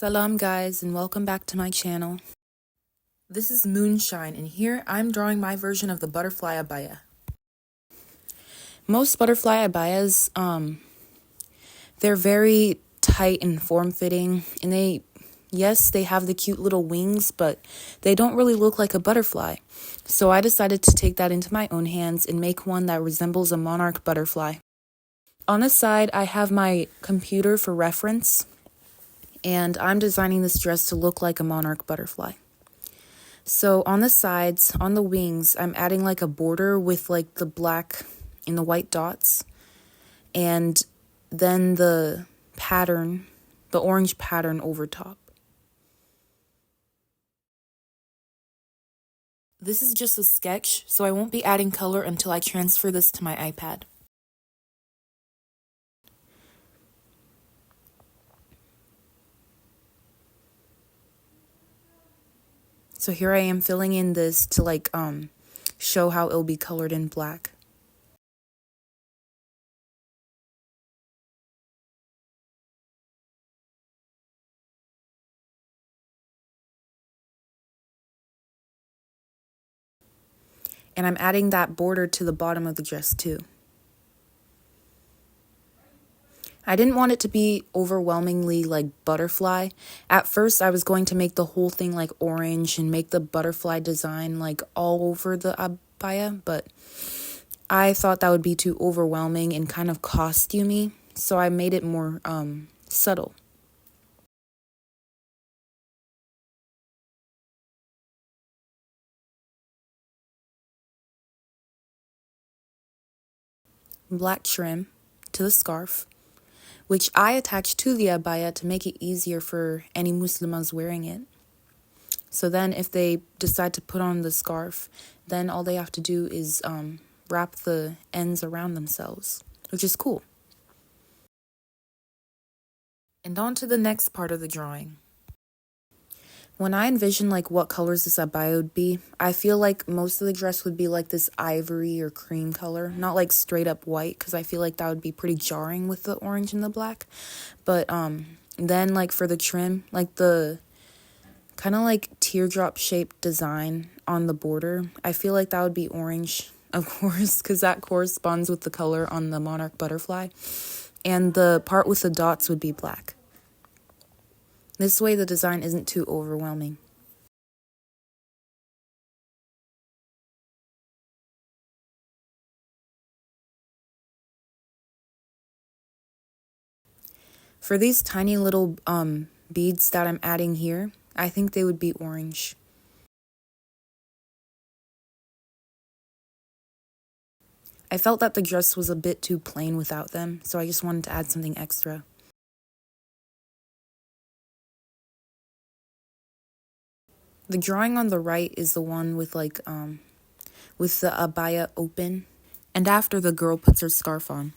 Salam guys, and welcome back to my channel. This is Moonshine, and here I'm drawing my version of the butterfly abaya. Most butterfly abayas, they're very tight and form-fitting, and yes, they have the cute little wings, but they don't really look like a butterfly. So I decided to take that into my own hands and make one that resembles a monarch butterfly. On the side, I have my computer for reference, and I'm designing this dress to look like a monarch butterfly. So on the sides, on the wings, I'm adding like a border with like the black and the white dots, and then the pattern, the orange pattern over top. This is just a sketch, so I won't be adding color until I transfer this to my iPad. So here I am filling in this to show how it'll be colored in black. And I'm adding that border to the bottom of the dress too. I didn't want it to be overwhelmingly like butterfly. At first, I was going to make the whole thing like orange and make the butterfly design like all over the abaya, but I thought that would be too overwhelming and kind of costumey, so I made it more subtle. Black trim to the scarf, which I attached to the abaya to make it easier for any Muslimas wearing it. So then if they decide to put on the scarf, then all they have to do is wrap the ends around themselves, which is cool. And on to the next part of the drawing. When I envision like what colors this abaya would be, I feel like most of the dress would be like this ivory or cream color, not like straight up white, because I feel like that would be pretty jarring with the orange and the black. But then like for the trim, like the kind of like teardrop shaped design on the border, I feel like that would be orange, of course, because that corresponds with the color on the monarch butterfly. And the part with the dots would be black. This way the design isn't too overwhelming. For these tiny little beads that I'm adding here, I think they would be orange. I felt that the dress was a bit too plain without them, so I just wanted to add something extra. The drawing on the right is the one with with the abaya open, and after the girl puts her scarf on.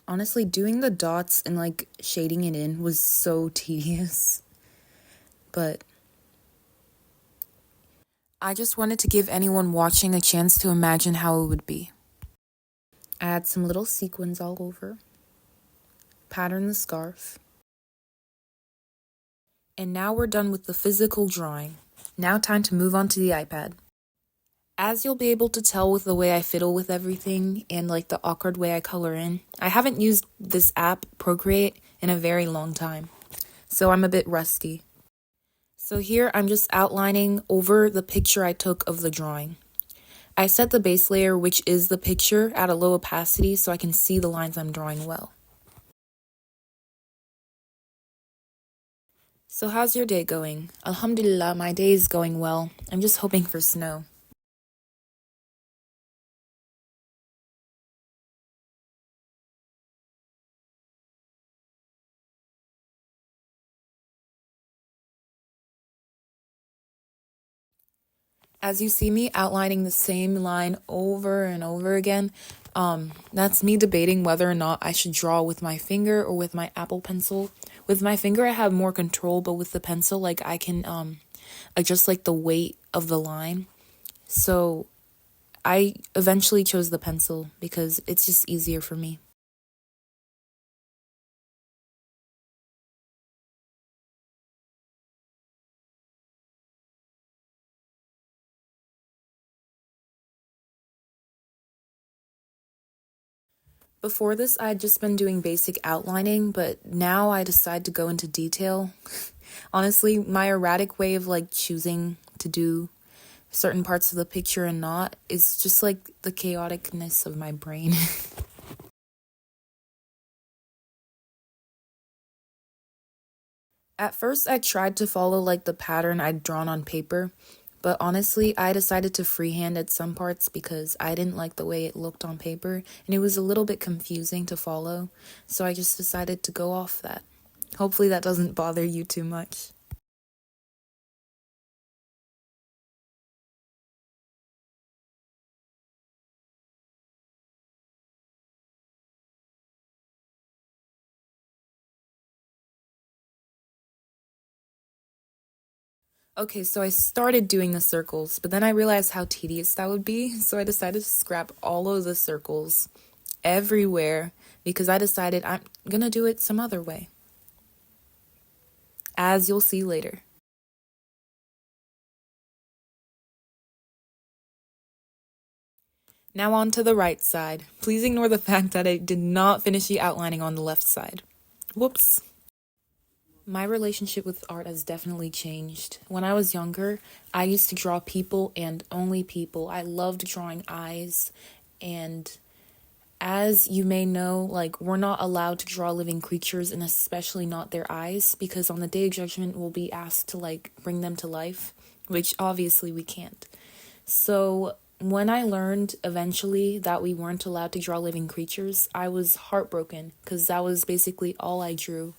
Honestly, doing the dots and like shading it in was so tedious, but I just wanted to give anyone watching a chance to imagine how it would be. Add some little sequins all over. Pattern the scarf. And now we're done with the physical drawing. Now time to move on to the iPad. As you'll be able to tell with the way I fiddle with everything and like the awkward way I color in, I haven't used this app, Procreate, in a very long time, so I'm a bit rusty. So here I'm just outlining over the picture I took of the drawing. I set the base layer, which is the picture, at a low opacity so I can see the lines I'm drawing well. So how's your day going? Alhamdulillah, my day is going well. I'm just hoping for snow. As you see me outlining the same line over and over again, that's me debating whether or not I should draw with my finger or with my Apple Pencil. With my finger, I have more control, but with the pencil, like I can adjust like the weight of the line. So I eventually chose the pencil because it's just easier for me. Before this, I had just been doing basic outlining, but now I decide to go into detail. Honestly, my erratic way of like choosing to do certain parts of the picture and not is just like the chaoticness of my brain. At first, I tried to follow like the pattern I'd drawn on paper, but honestly, I decided to freehand at some parts because I didn't like the way it looked on paper and it was a little bit confusing to follow, so I just decided to go off that. Hopefully, that doesn't bother you too much. Okay, so I started doing the circles, but then I realized how tedious that would be, so I decided to scrap all of the circles everywhere because I decided I'm gonna do it some other way, as you'll see later. Now on to the right side. Please ignore the fact that I did not finish the outlining on the left side. Whoops. My relationship with art has definitely changed. When I was younger, I used to draw people and only people. I loved drawing eyes, and as you may know, like, we're not allowed to draw living creatures and especially not their eyes because on the day of judgment we'll be asked to like bring them to life, which obviously we can't. So when I learned eventually that we weren't allowed to draw living creatures, I was heartbroken because that was basically all I drew.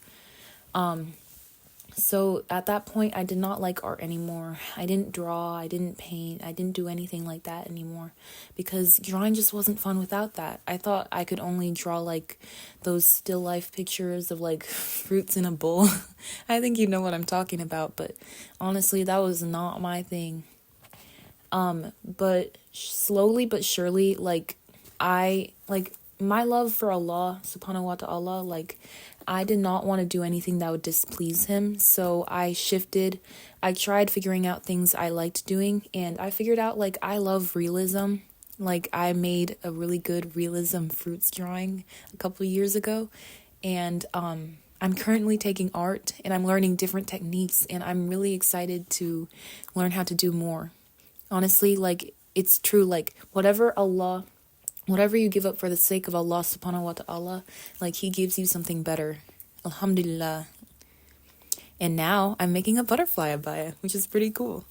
So at that point, I did not like art anymore. I didn't draw, I didn't paint, I didn't do anything like that anymore because drawing just wasn't fun without that. I thought I could only draw like those still life pictures of like fruits in a bowl. I think you know what I'm talking about, but honestly, that was not my thing. But slowly but surely, like, I like my love for Allah subhanahu wa ta'ala, like, I did not want to do anything that would displease him, so I shifted. I tried figuring out things I liked doing, and I figured out like I love realism. Like, I made a really good realism fruits drawing a couple of years ago, and I'm currently taking art and I'm learning different techniques, and I'm really excited to learn how to do more. Honestly, like, it's true, like, whatever you give up for the sake of Allah subhanahu wa ta'ala, like, he gives you something better. Alhamdulillah. And now I'm making a butterfly abaya, which is pretty cool.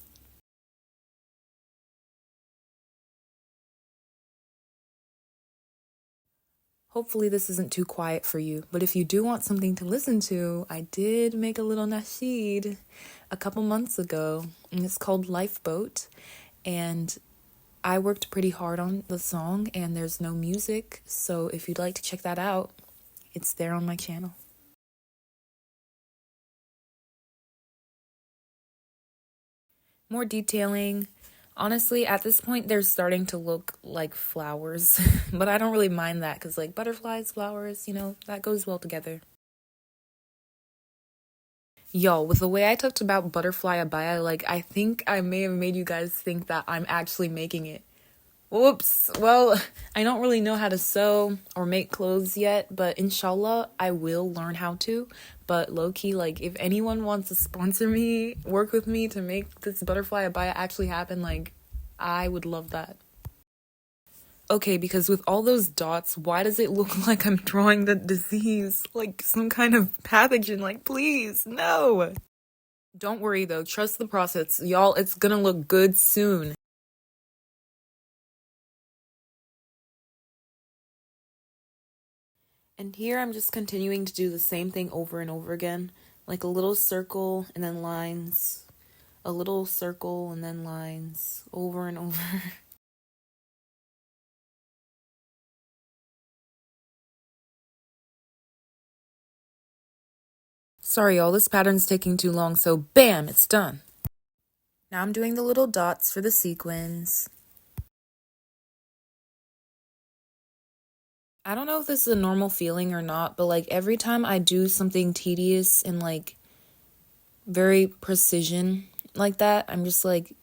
Hopefully this isn't too quiet for you, but if you do want something to listen to, I did make a little nasheed a couple months ago, and it's called Lifeboat, and I worked pretty hard on the song, and there's no music, so if you'd like to check that out, it's there on my channel. More detailing. Honestly, at this point, they're starting to look like flowers, but I don't really mind that because, like, butterflies, flowers, that goes well together. Yo, with the way I talked about butterfly abaya, like, I think I may have made you guys think that I'm actually making it. Whoops. Well, I don't really know how to sew or make clothes yet, but inshallah, I will learn how to. But low key, like, if anyone wants to sponsor me, work with me to make this butterfly abaya actually happen, like, I would love that. Okay, because with all those dots, why does it look like I'm drawing the disease? Like some kind of pathogen? Like, please, no. Don't worry though, trust the process. Y'all, it's gonna look good soon. And here I'm just continuing to do the same thing over and over again. Like a little circle and then lines. A little circle and then lines. Over and over. Sorry y'all, this pattern's taking too long, so bam, it's done. Now I'm doing the little dots for the sequins. I don't know if this is a normal feeling or not, but like every time I do something tedious and like very precision like that, I'm just like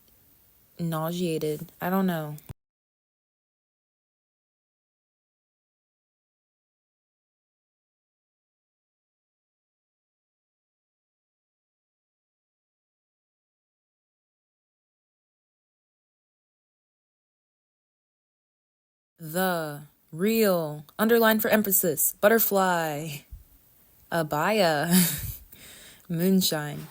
nauseated. I don't know. The real underline for emphasis butterfly abaya moonshine.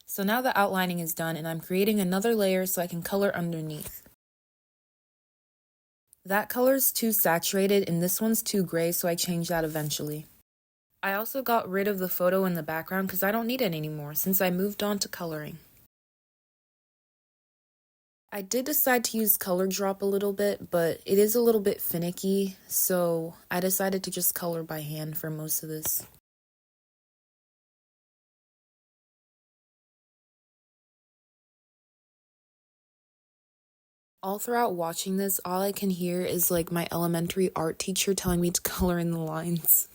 So now the outlining is done and I'm creating another layer so I can color underneath. That color's too saturated and this one's too gray, so I changed that eventually. I also got rid of the photo in the background because I don't need it anymore since I moved on to coloring. I did decide to use color drop a little bit, but it is a little bit finicky, so I decided to just color by hand for most of this. All throughout watching this, all I can hear is like my elementary art teacher telling me to color in the lines.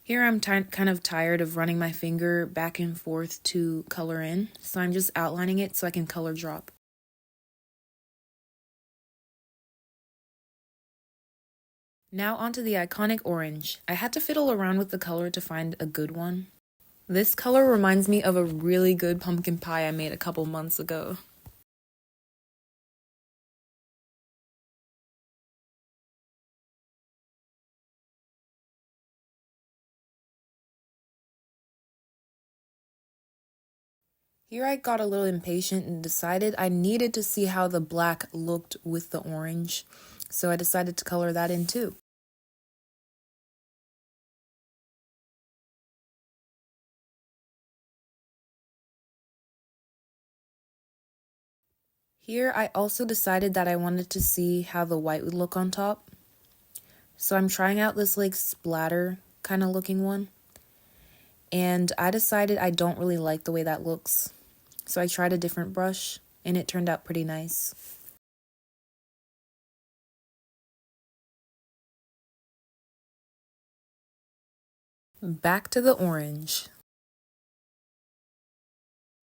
Here I'm kind of tired of running my finger back and forth to color in, so I'm just outlining it so I can color drop. Now onto the iconic orange. I had to fiddle around with the color to find a good one. This color reminds me of a really good pumpkin pie I made a couple months ago. Here I got a little impatient and decided I needed to see how the black looked with the orange, so I decided to color that in too. Here I also decided that I wanted to see how the white would look on top. So I'm trying out this like splatter kind of looking one. And I decided I don't really like the way that looks. So I tried a different brush and it turned out pretty nice. Back to the orange.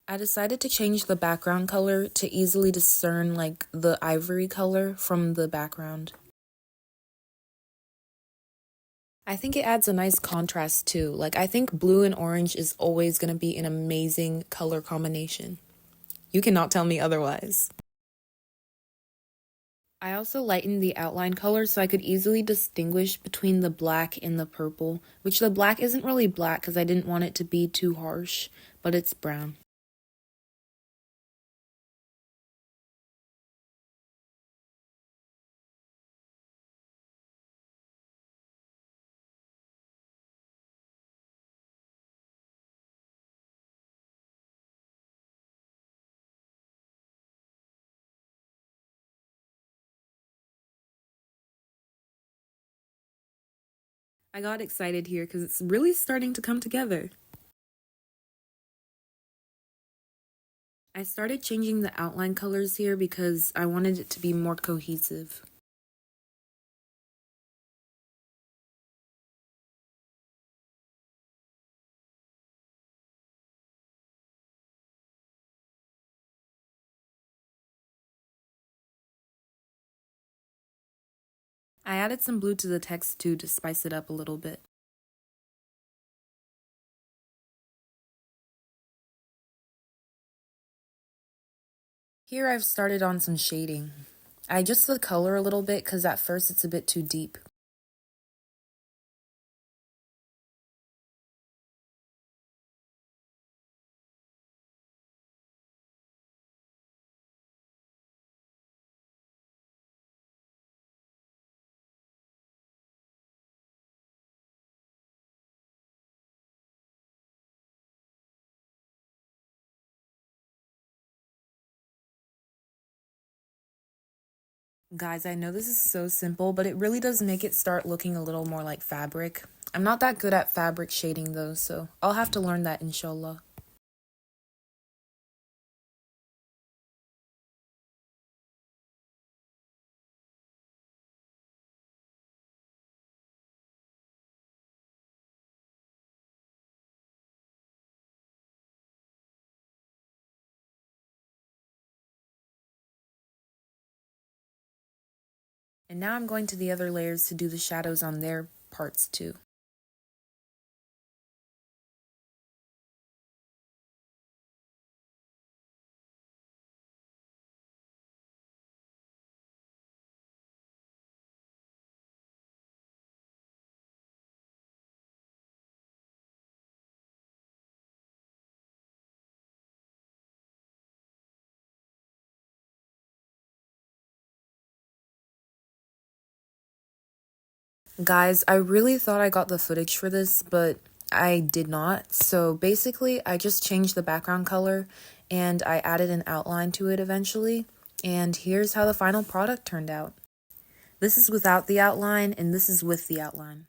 I decided to change the background color to easily discern like the ivory color from the background. I think it adds a nice contrast too. Like I think blue and orange is always going to be an amazing color combination. You cannot tell me otherwise. I also lightened the outline color so I could easily distinguish between the black and the purple, which the black isn't really black because I didn't want it to be too harsh, but it's brown. I got excited here because it's really starting to come together. I started changing the outline colors here because I wanted it to be more cohesive. I added some blue to the text too to spice it up a little bit. Here I've started on some shading. I adjust the color a little bit because at first it's a bit too deep. Guys, I know this is so simple, but it really does make it start looking a little more like fabric. I'm not that good at fabric shading though, so I'll have to learn that inshallah. And now I'm going to the other layers to do the shadows on their parts too. Guys, I really thought I got the footage for this, but I did not. So basically, I just changed the background color and I added an outline to it eventually. And here's how the final product turned out. This is without the outline and this is with the outline.